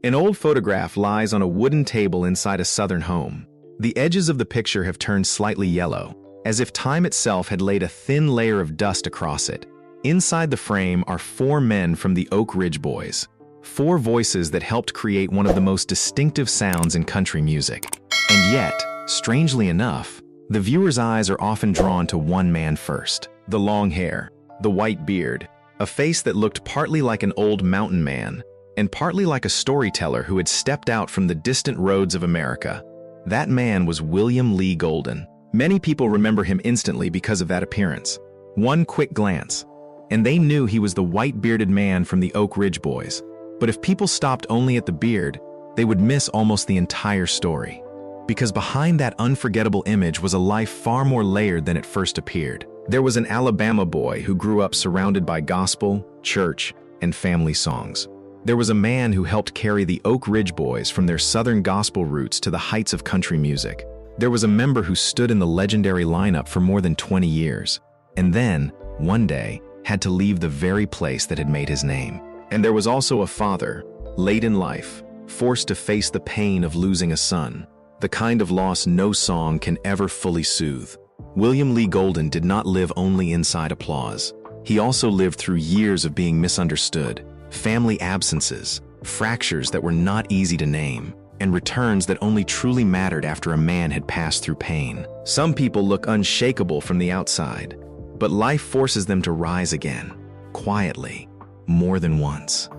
An old photograph lies on a wooden table inside a southern home. The edges of the picture have turned slightly yellow, as if time itself had laid a thin layer of dust across it. Inside the frame are 4 men from the Oak Ridge Boys, 4 voices that helped create one of the most distinctive sounds in country music. And yet, strangely enough, the viewer's eyes are often drawn to one man first. The long hair, the white beard, a face that looked partly like an old mountain man, and partly like a storyteller who had stepped out from the distant roads of America. That man was William Lee Golden. Many people remember him instantly because of that appearance. One quick glance, and they knew he was the white-bearded man from the Oak Ridge Boys. But if people stopped only at the beard, they would miss almost the entire story. Because behind that unforgettable image was a life far more layered than it first appeared. There was an Alabama boy who grew up surrounded by gospel, church, and family songs. There was a man who helped carry the Oak Ridge Boys from their southern gospel roots to the heights of country music. There was a member who stood in the legendary lineup for more than 20 years, and then, one day, had to leave the very place that had made his name. And there was also a father, late in life, forced to face the pain of losing a son, the kind of loss no song can ever fully soothe. William Lee Golden did not live only inside applause. He also lived through years of being misunderstood, family absences, fractures that were not easy to name, and returns that only truly mattered after a man had passed through pain. Some people look unshakable from the outside, but life forces them to rise again, quietly, more than once.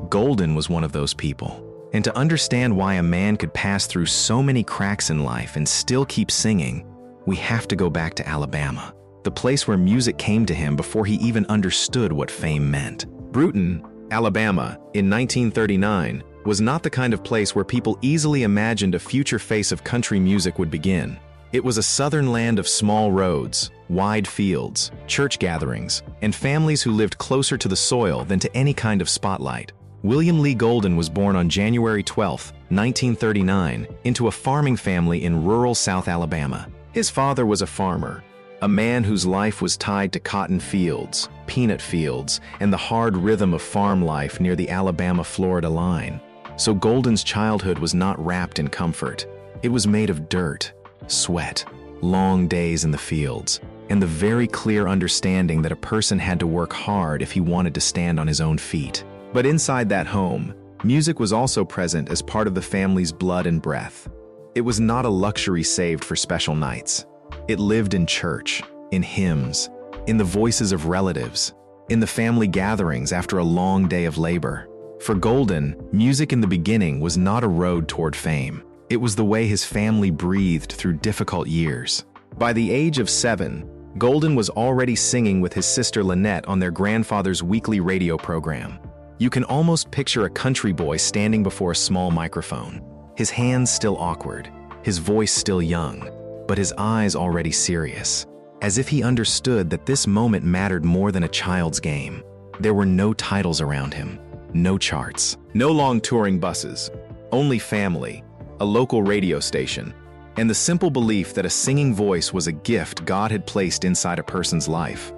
Golden was one of those people. And to understand why a man could pass through so many cracks in life and still keep singing, we have to go back to Alabama, the place where music came to him before he even understood what fame meant. Brewton, Alabama, in 1939, was not the kind of place where people easily imagined a future face of country music would begin. It was a southern land of small roads, wide fields, church gatherings, and families who lived closer to the soil than to any kind of spotlight. William Lee Golden was born on January 12, 1939, into a farming family in rural South Alabama. His father was a farmer, a man whose life was tied to cotton fields, peanut fields, and the hard rhythm of farm life near the Alabama-Florida line. So Golden's childhood was not wrapped in comfort. It was made of dirt, sweat, long days in the fields, and the very clear understanding that a person had to work hard if he wanted to stand on his own feet. But inside that home, music was also present as part of the family's blood and breath. It was not a luxury saved for special nights. It lived in church, in hymns, in the voices of relatives, in the family gatherings after a long day of labor. For Golden, music in the beginning was not a road toward fame. It was the way his family breathed through difficult years. By the age of 7, Golden was already singing with his sister Lynette on their grandfather's weekly radio program. You can almost picture a country boy standing before a small microphone, his hands still awkward, his voice still young, but his eyes already serious, as if he understood that this moment mattered more than a child's game. There were no titles around him, no charts, no long touring buses, only family, a local radio station, and the simple belief that a singing voice was a gift God had placed inside a person's life.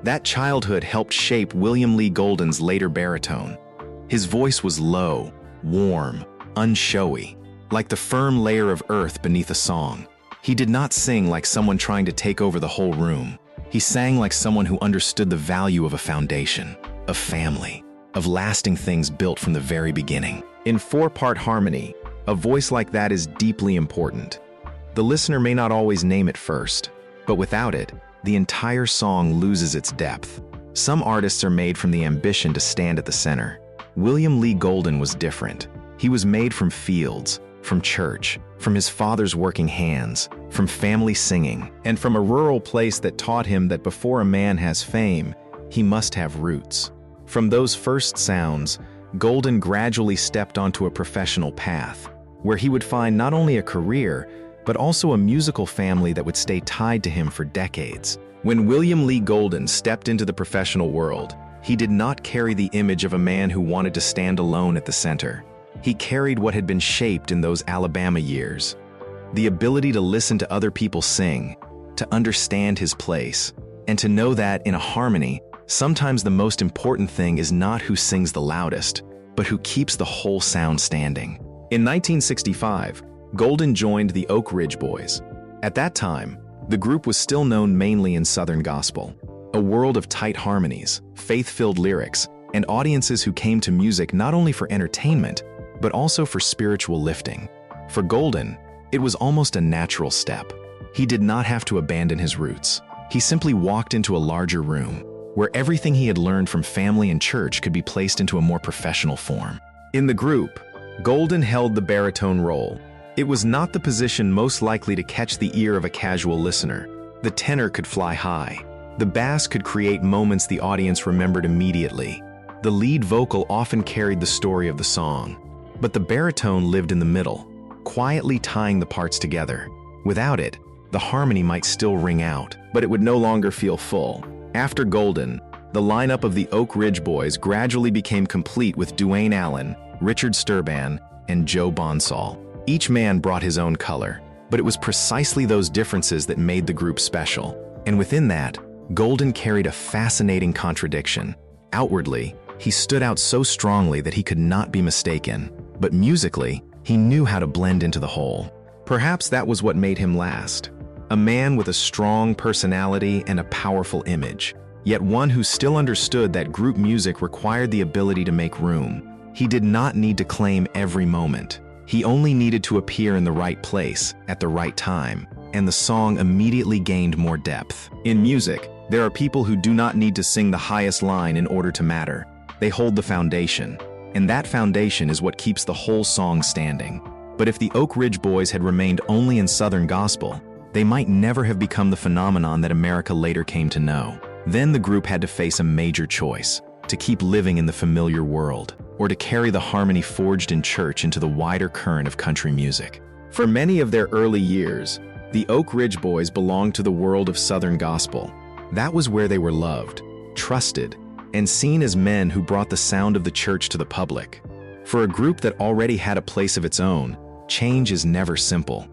That childhood helped shape William Lee Golden's later baritone. His voice was low, warm, unshowy, like the firm layer of earth beneath a song. He did not sing like someone trying to take over the whole room. He sang like someone who understood the value of a foundation, of family, of lasting things built from the very beginning. In 4-part harmony, a voice like that is deeply important. The listener may not always name it first, but without it, the entire song loses its depth. Some artists are made from the ambition to stand at the center. William Lee Golden was different. He was made from fields, from church, from his father's working hands, from family singing, and from a rural place that taught him that before a man has fame, he must have roots. From those first sounds, Golden gradually stepped onto a professional path, where he would find not only a career, but also a musical family that would stay tied to him for decades. When William Lee Golden stepped into the professional world, he did not carry the image of a man who wanted to stand alone at the center. He carried what had been shaped in those Alabama years. The ability to listen to other people sing, to understand his place, and to know that in a harmony, sometimes the most important thing is not who sings the loudest, but who keeps the whole sound standing. In 1965, Golden joined the Oak Ridge Boys. At that time, the group was still known mainly in Southern gospel, a world of tight harmonies, faith-filled lyrics, and audiences who came to music not only for entertainment, but also for spiritual lifting. For Golden, it was almost a natural step. He did not have to abandon his roots. He simply walked into a larger room, where everything he had learned from family and church could be placed into a more professional form. In the group, Golden held the baritone role. It was not the position most likely to catch the ear of a casual listener. The tenor could fly high. The bass could create moments the audience remembered immediately. The lead vocal often carried the story of the song, but the baritone lived in the middle, quietly tying the parts together. Without it, the harmony might still ring out, but it would no longer feel full. After Golden, the lineup of the Oak Ridge Boys gradually became complete with Duane Allen, Richard Sturban, and Joe Bonsall. Each man brought his own color, but it was precisely those differences that made the group special. And within that, Golden carried a fascinating contradiction. Outwardly, he stood out so strongly that he could not be mistaken, but musically, he knew how to blend into the whole. Perhaps that was what made him last. A man with a strong personality and a powerful image, yet one who still understood that group music required the ability to make room. He did not need to claim every moment. He only needed to appear in the right place, at the right time, and the song immediately gained more depth. In music, there are people who do not need to sing the highest line in order to matter. They hold the foundation, and that foundation is what keeps the whole song standing. But if the Oak Ridge Boys had remained only in Southern gospel, they might never have become the phenomenon that America later came to know. Then the group had to face a major choice: to keep living in the familiar world, or to carry the harmony forged in church into the wider current of country music. For many of their early years, the Oak Ridge Boys belonged to the world of Southern gospel. That was where they were loved, trusted, and seen as men who brought the sound of the church to the public. For a group that already had a place of its own, change is never simple.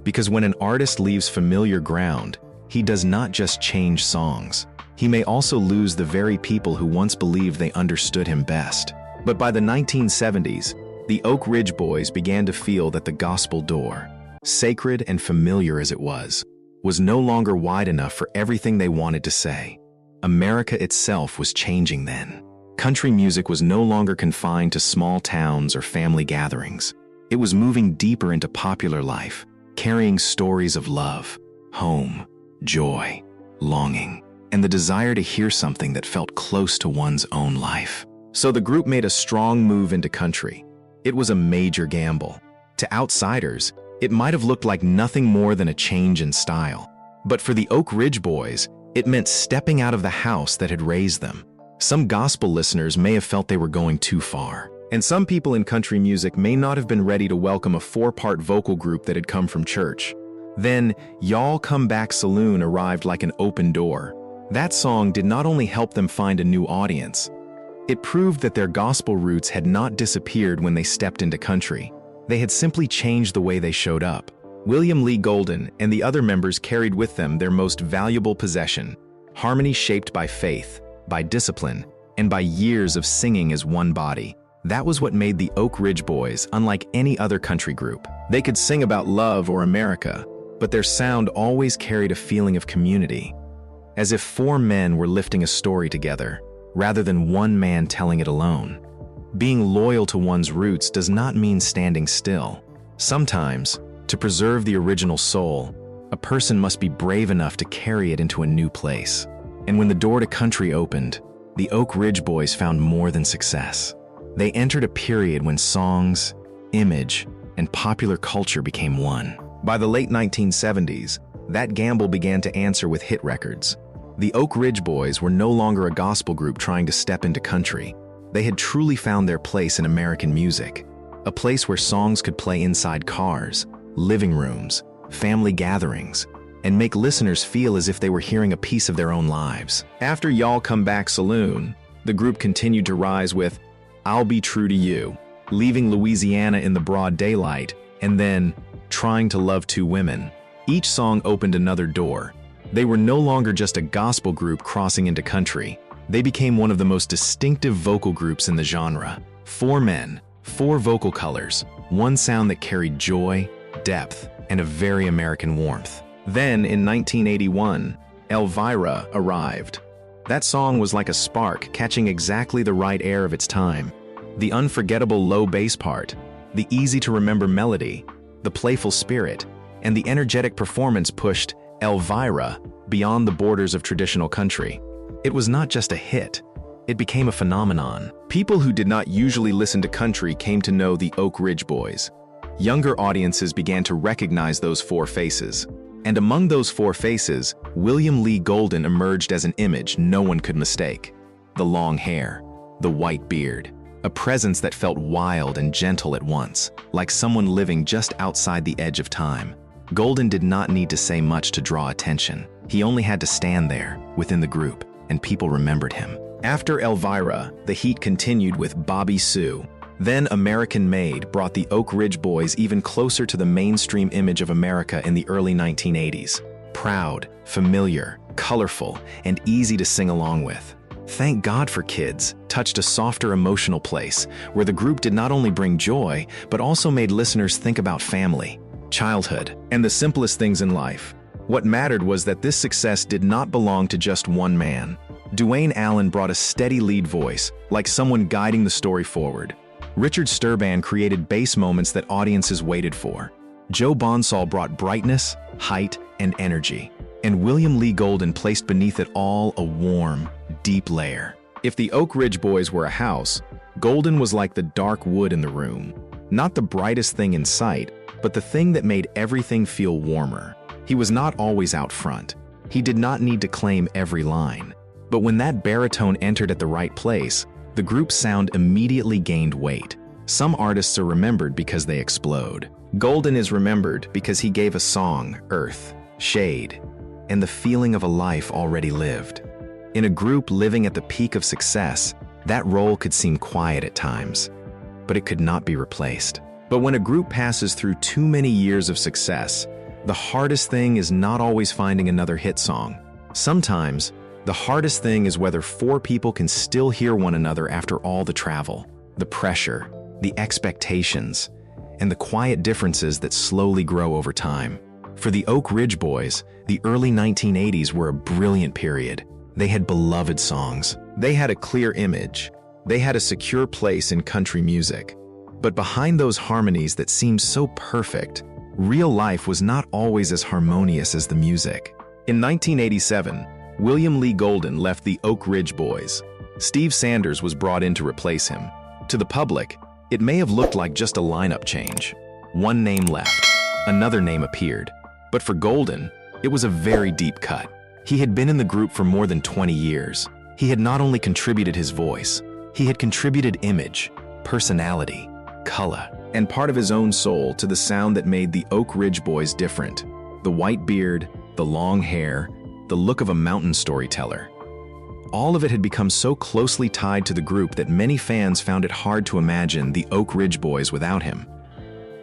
Because when an artist leaves familiar ground, he does not just change songs. He may also lose the very people who once believed they understood him best. But by the 1970s, the Oak Ridge Boys began to feel that the gospel door, sacred and familiar as it was no longer wide enough for everything they wanted to say. America itself was changing then. Country music was no longer confined to small towns or family gatherings. It was moving deeper into popular life, carrying stories of love, home, joy, longing, and the desire to hear something that felt close to one's own life. So the group made a strong move into country. It was a major gamble. To outsiders, it might have looked like nothing more than a change in style. But for the Oak Ridge Boys, it meant stepping out of the house that had raised them. Some gospel listeners may have felt they were going too far. And some people in country music may not have been ready to welcome a 4-part vocal group that had come from church. Then, Y'all Come Back Saloon arrived like an open door. That song did not only help them find a new audience, it proved that their gospel roots had not disappeared when they stepped into country. They had simply changed the way they showed up. William Lee Golden and the other members carried with them their most valuable possession: harmony shaped by faith, by discipline, and by years of singing as one body. That was what made the Oak Ridge Boys unlike any other country group. They could sing about love or America, but their sound always carried a feeling of community, as if 4 men were lifting a story together, rather than one man telling it alone. Being loyal to one's roots does not mean standing still. Sometimes, to preserve the original soul, a person must be brave enough to carry it into a new place. And when the door to country opened, the Oak Ridge Boys found more than success. They entered a period when songs, image, and popular culture became one. By the late 1970s, that gamble began to answer with hit records. The Oak Ridge Boys were no longer a gospel group trying to step into country. They had truly found their place in American music, a place where songs could play inside cars, living rooms, family gatherings, and make listeners feel as if they were hearing a piece of their own lives. After Y'all Come Back Saloon, the group continued to rise with I'll Be True to You, leaving Louisiana in the broad daylight, and then Trying to Love Two Women. Each song opened another door. They were no longer just a gospel group crossing into country. They became one of the most distinctive vocal groups in the genre. 4 men, 4 vocal colors, one sound that carried joy, depth, and a very American warmth. Then, in 1981, Elvira arrived. That song was like a spark, catching exactly the right air of its time. The unforgettable low bass part, the easy-to-remember melody, the playful spirit, and the energetic performance pushed Elvira beyond the borders of traditional country. It was not just a hit, it became a phenomenon. People who did not usually listen to country came to know the Oak Ridge Boys. Younger audiences began to recognize those 4 faces. And among those 4 faces, William Lee Golden emerged as an image no one could mistake. The long hair, the white beard, a presence that felt wild and gentle at once, like someone living just outside the edge of time. Golden did not need to say much to draw attention. He only had to stand there, within the group, and people remembered him. After Elvira, the heat continued with Bobbie Sue. Then American Made brought the Oak Ridge Boys even closer to the mainstream image of America in the early 1980s. Proud, familiar, colorful, and easy to sing along with. Thank God for Kids touched a softer emotional place where the group did not only bring joy, but also made listeners think about family, childhood, and the simplest things in life. What mattered was that this success did not belong to just one man. Duane Allen brought a steady lead voice, like someone guiding the story forward. Richard Sturban created bass moments that audiences waited for. Joe Bonsall brought brightness, height, and energy. And William Lee Golden placed beneath it all a warm, deep layer. If the Oak Ridge Boys were a house, Golden was like the dark wood in the room. Not the brightest thing in sight, but the thing that made everything feel warmer. He was not always out front. He did not need to claim every line. But when that baritone entered at the right place, the group's sound immediately gained weight. Some artists are remembered because they explode. Golden is remembered because he gave a song earth, shade, and the feeling of a life already lived. In a group living at the peak of success, that role could seem quiet at times, but it could not be replaced. But when a group passes through too many years of success, the hardest thing is not always finding another hit song. Sometimes, the hardest thing is whether 4 people can still hear one another after all the travel, the pressure, the expectations, and the quiet differences that slowly grow over time. For the Oak Ridge Boys, the early 1980s were a brilliant period. They had beloved songs. They had a clear image. They had a secure place in country music. But behind those harmonies that seemed so perfect, real life was not always as harmonious as the music. In 1987, William Lee Golden left the Oak Ridge Boys. Steve Sanders was brought in to replace him. To the public, it may have looked like just a lineup change. One name left, another name appeared. But for Golden, it was a very deep cut. He had been in the group for more than 20 years. He had not only contributed his voice, he had contributed image, personality, color, and part of his own soul to the sound that made the Oak Ridge Boys different. The white beard, the long hair, the look of a mountain storyteller. All of it had become so closely tied to the group that many fans found it hard to imagine the Oak Ridge Boys without him.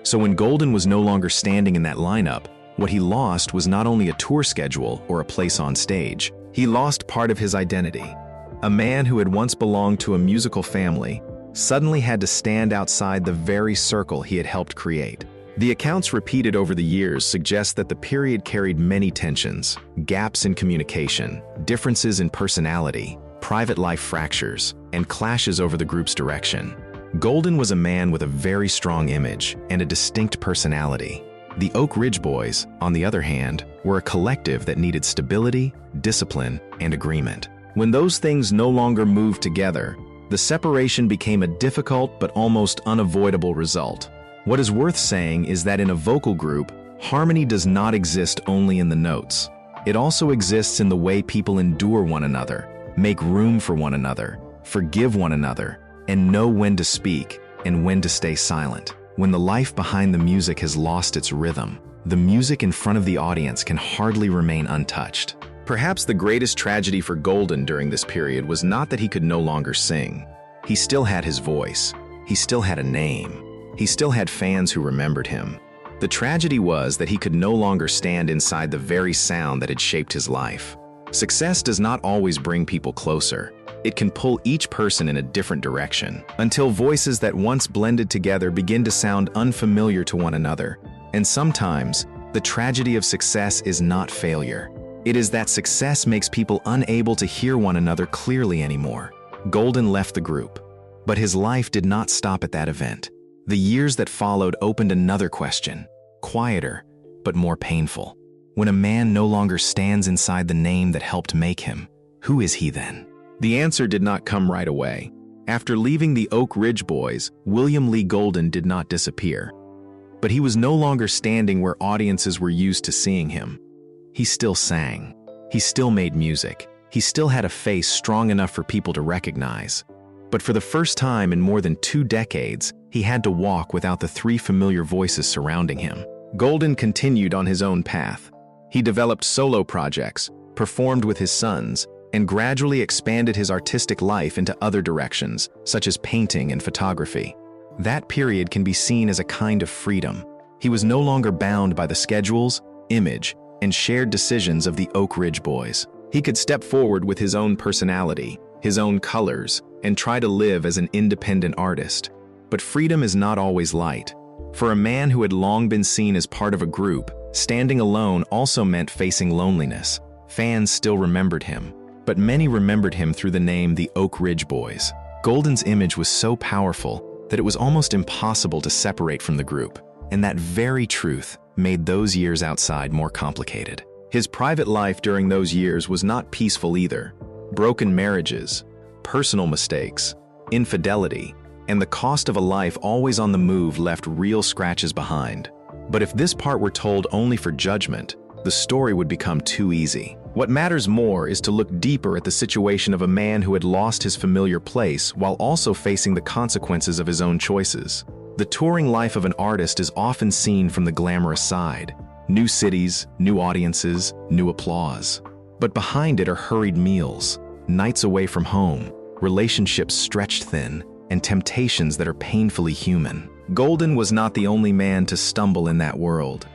So when Golden was no longer standing in that lineup, what he lost was not only a tour schedule or a place on stage. He lost part of his identity. A man who had once belonged to a musical family suddenly had to stand outside the very circle he had helped create. The accounts repeated over the years suggest that the period carried many tensions, gaps in communication, differences in personality, private life fractures, and clashes over the group's direction. Golden was a man with a very strong image and a distinct personality. The Oak Ridge Boys, on the other hand, were a collective that needed stability, discipline, and agreement. When those things no longer moved together, the separation became a difficult but almost unavoidable result. What is worth saying is that in a vocal group, harmony does not exist only in the notes. It also exists in the way people endure one another, make room for one another, forgive one another, and know when to speak and when to stay silent. When the life behind the music has lost its rhythm, the music in front of the audience can hardly remain untouched. Perhaps the greatest tragedy for Golden during this period was not that he could no longer sing. He still had his voice. He still had a name. He still had fans who remembered him. The tragedy was that he could no longer stand inside the very sound that had shaped his life. Success does not always bring people closer. It can pull each person in a different direction, until voices that once blended together begin to sound unfamiliar to one another. And sometimes, the tragedy of success is not failure. It is that success makes people unable to hear one another clearly anymore. Golden left the group, but his life did not stop at that event. The years that followed opened another question, quieter, but more painful. When a man no longer stands inside the name that helped make him, who is he then? The answer did not come right away. After leaving the Oak Ridge Boys, William Lee Golden did not disappear. But he was no longer standing where audiences were used to seeing him. He still sang. He still made music. He still had a face strong enough for people to recognize. But for the first time in more than 2 decades, he had to walk without the 3 familiar voices surrounding him. Golden continued on his own path. He developed solo projects, performed with his sons, and gradually expanded his artistic life into other directions, such as painting and photography. That period can be seen as a kind of freedom. He was no longer bound by the schedules, image, and shared decisions of the Oak Ridge Boys. He could step forward with his own personality, his own colors, and try to live as an independent artist. But freedom is not always light. For a man who had long been seen as part of a group, standing alone also meant facing loneliness. Fans still remembered him, but many remembered him through the name the Oak Ridge Boys. Golden's image was so powerful that it was almost impossible to separate from the group, and that very truth made those years outside more complicated. His private life during those years was not peaceful either. Broken marriages, personal mistakes, infidelity, and the cost of a life always on the move left real scratches behind. But if this part were told only for judgment, the story would become too easy. What matters more is to look deeper at the situation of a man who had lost his familiar place while also facing the consequences of his own choices. The touring life of an artist is often seen from the glamorous side. New cities, new audiences, new applause. But behind it are hurried meals, nights away from home, relationships stretched thin, and temptations that are painfully human. Golden was not the only man to stumble in that world.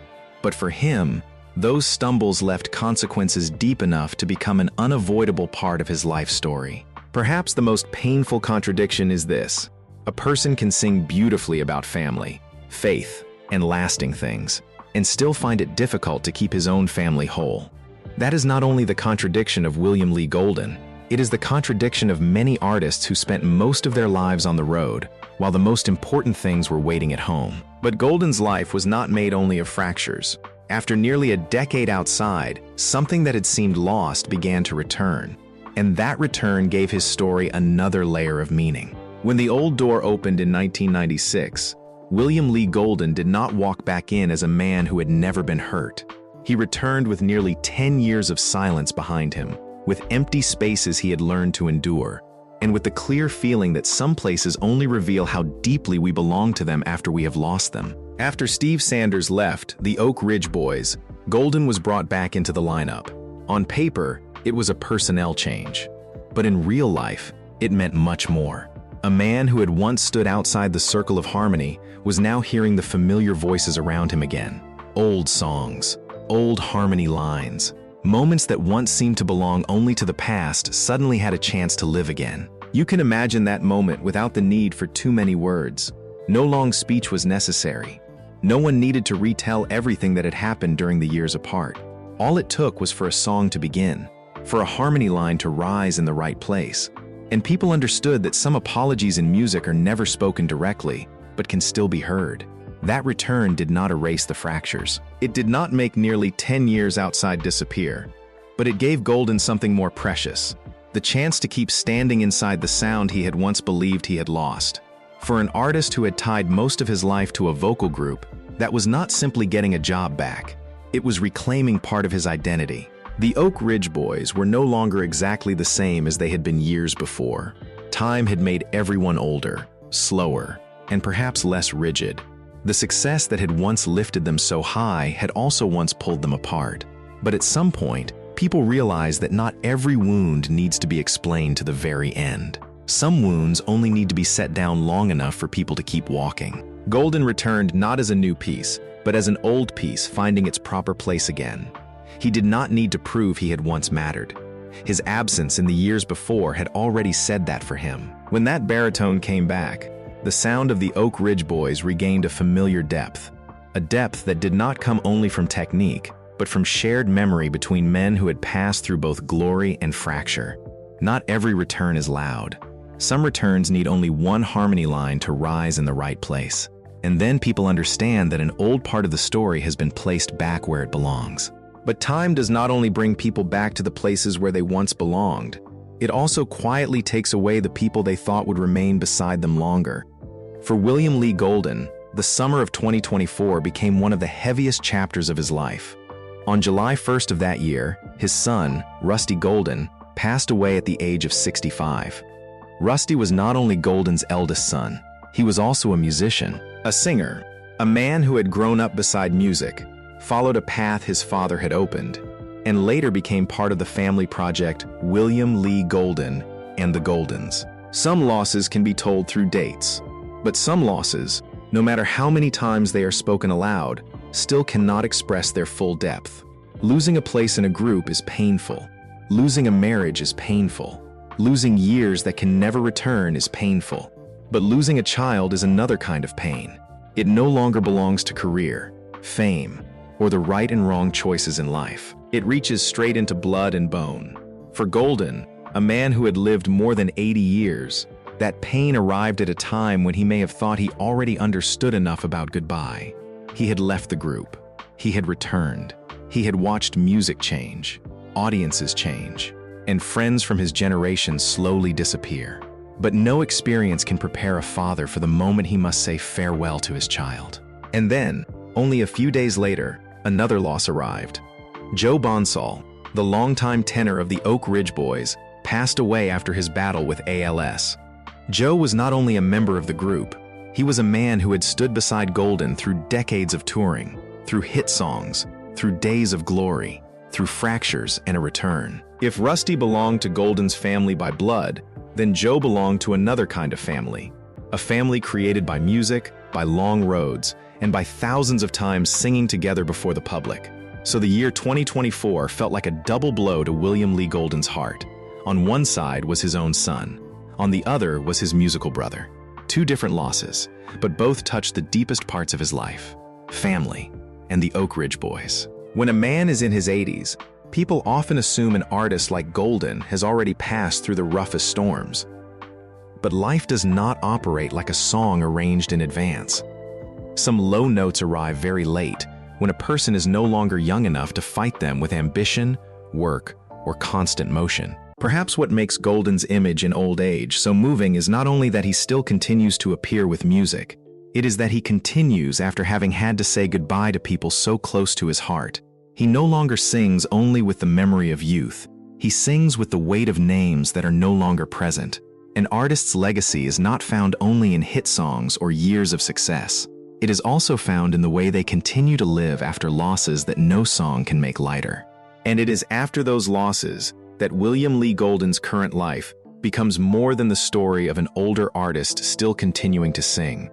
But for him, those stumbles left consequences deep enough to become an unavoidable part of his life story. Perhaps the most painful contradiction is this: a person can sing beautifully about family, faith, and lasting things, and still find it difficult to keep his own family whole. That is not only the contradiction of William Lee Golden, it is the contradiction of many artists who spent most of their lives on the road, while the most important things were waiting at home. But Golden's life was not made only of fractures. After nearly a decade outside, something that had seemed lost began to return, and that return gave his story another layer of meaning. When the old door opened in 1996, William Lee Golden did not walk back in as a man who had never been hurt. He returned with nearly 10 years of silence behind him, with empty spaces he had learned to endure, and with the clear feeling that some places only reveal how deeply we belong to them after we have lost them. After Steve Sanders left the Oak Ridge Boys, Golden was brought back into the lineup. On paper, it was a personnel change, but in real life, it meant much more. A man who had once stood outside the circle of harmony was now hearing the familiar voices around him again. Old songs, old harmony lines, moments that once seemed to belong only to the past suddenly had a chance to live again. You can imagine that moment without the need for too many words. No long speech was necessary. No one needed to retell everything that had happened during the years apart. All it took was for a song to begin, for a harmony line to rise in the right place. And people understood that some apologies in music are never spoken directly, but can still be heard. That return did not erase the fractures. It did not make nearly 10 years outside disappear, but it gave Golden something more precious: the chance to keep standing inside the sound he had once believed he had lost. For an artist who had tied most of his life to a vocal group, that was not simply getting a job back. It was reclaiming part of his identity. The Oak Ridge Boys were no longer exactly the same as they had been years before. Time had made everyone older, slower, and perhaps less rigid. The success that had once lifted them so high had also once pulled them apart. But at some point, people realized that not every wound needs to be explained to the very end. Some wounds only need to be set down long enough for people to keep walking. Golden returned not as a new piece, but as an old piece finding its proper place again. He did not need to prove he had once mattered. His absence in the years before had already said that for him. When that baritone came back, the sound of the Oak Ridge Boys regained a familiar depth. A depth that did not come only from technique, but from shared memory between men who had passed through both glory and fracture. Not every return is loud. Some returns need only one harmony line to rise in the right place. And then people understand that an old part of the story has been placed back where it belongs. But time does not only bring people back to the places where they once belonged, it also quietly takes away the people they thought would remain beside them longer. For William Lee Golden, the summer of 2024 became one of the heaviest chapters of his life. On July 1st of that year, his son, Rusty Golden, passed away at the age of 65. Rusty was not only Golden's eldest son, he was also a musician, a singer, a man who had grown up beside music, followed a path his father had opened, and later became part of the family project William Lee Golden and the Goldens. Some losses can be told through dates, but some losses, no matter how many times they are spoken aloud, still cannot express their full depth. Losing a place in a group is painful. Losing a marriage is painful. Losing years that can never return is painful. But losing a child is another kind of pain. It no longer belongs to career, fame, or the right and wrong choices in life. It reaches straight into blood and bone. For Golden, a man who had lived more than 80 years, that pain arrived at a time when he may have thought he already understood enough about goodbye. He had left the group. He had returned. He had watched music change, audiences change, and friends from his generation slowly disappear. But no experience can prepare a father for the moment he must say farewell to his child. And then, only a few days later, another loss arrived. Joe Bonsall, the longtime tenor of the Oak Ridge Boys, passed away after his battle with ALS. Joe was not only a member of the group, he was a man who had stood beside Golden through decades of touring, through hit songs, through days of glory, through fractures and a return. If Rusty belonged to Golden's family by blood, then Joe belonged to another kind of family. A family created by music, by long roads, and by thousands of times singing together before the public. So the year 2024 felt like a double blow to William Lee Golden's heart. On one side was his own son. On the other was his musical brother. Two different losses, but both touched the deepest parts of his life: family and the Oak Ridge Boys. When a man is in his 80s, people often assume an artist like Golden has already passed through the roughest storms. But life does not operate like a song arranged in advance. Some low notes arrive very late, when a person is no longer young enough to fight them with ambition, work, or constant motion. Perhaps what makes Golden's image in old age so moving is not only that he still continues to appear with music, it is that he continues after having had to say goodbye to people so close to his heart. He no longer sings only with the memory of youth. He sings with the weight of names that are no longer present. An artist's legacy is not found only in hit songs or years of success. It is also found in the way they continue to live after losses that no song can make lighter. And it is after those losses that William Lee Golden's current life becomes more than the story of an older artist still continuing to sing.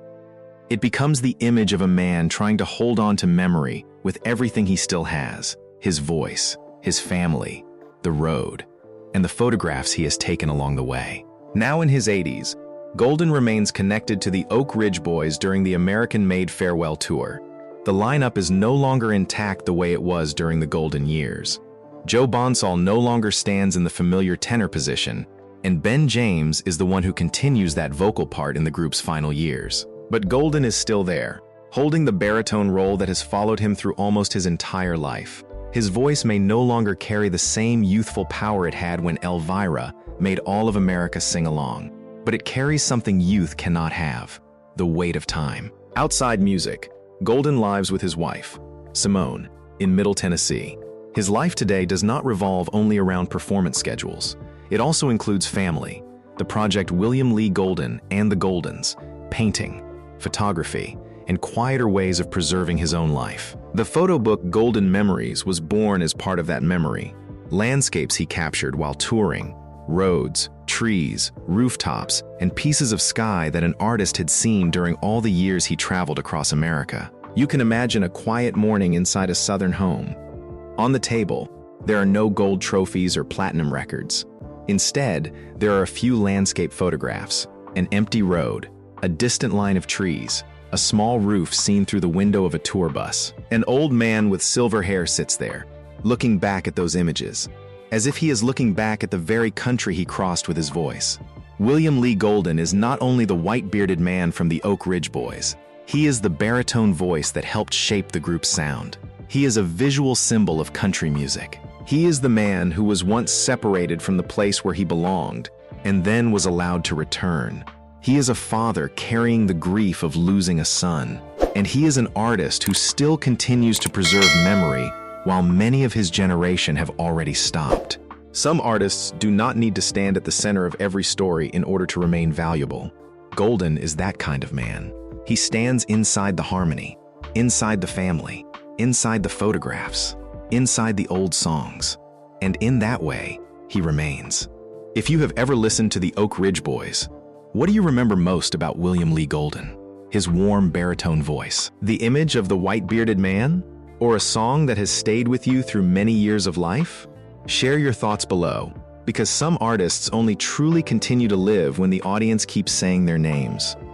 It becomes the image of a man trying to hold on to memory with everything he still has: his voice, his family, the road, and the photographs he has taken along the way. Now in his 80s, Golden remains connected to the Oak Ridge Boys during the American-made farewell tour. The lineup is no longer intact the way it was during the Golden years. Joe Bonsall no longer stands in the familiar tenor position, and Ben James is the one who continues that vocal part in the group's final years. But Golden is still there, holding the baritone role that has followed him through almost his entire life. His voice may no longer carry the same youthful power it had when Elvira made all of America sing along, but it carries something youth cannot have: the weight of time. Outside music, Golden lives with his wife, Simone, in Middle Tennessee. His life today does not revolve only around performance schedules. It also includes family, the project William Lee Golden and the Goldens, painting, photography, and quieter ways of preserving his own life. The photo book Golden Memories was born as part of that memory. Landscapes he captured while touring, roads, trees, rooftops, and pieces of sky that an artist had seen during all the years he traveled across America. You can imagine a quiet morning inside a southern home. On the table, There are no gold trophies or platinum records. Instead, there are a few landscape photographs, an empty road, a distant line of trees, a small roof seen through the window of a tour bus. An old man with silver hair sits there, looking back at those images, as if he is looking back at the very country he crossed with his voice. William Lee Golden is not only the white-bearded man from the Oak Ridge Boys, he is the baritone voice that helped shape the group's sound. He is a visual symbol of country music. He is the man who was once separated from the place where he belonged, and then was allowed to return. He is a father carrying the grief of losing a son, and he is an artist who still continues to preserve memory while many of his generation have already stopped. Some artists do not need to stand at the center of every story in order to remain valuable. Golden is that kind of man. He stands inside the harmony, inside the family, inside the photographs, inside the old songs. And in that way, he remains. If you have ever listened to the Oak Ridge Boys, what do you remember most about William Lee Golden? His warm baritone voice, the image of the white-bearded man, or a song that has stayed with you through many years of life? Share your thoughts below, because some artists only truly continue to live when the audience keeps saying their names.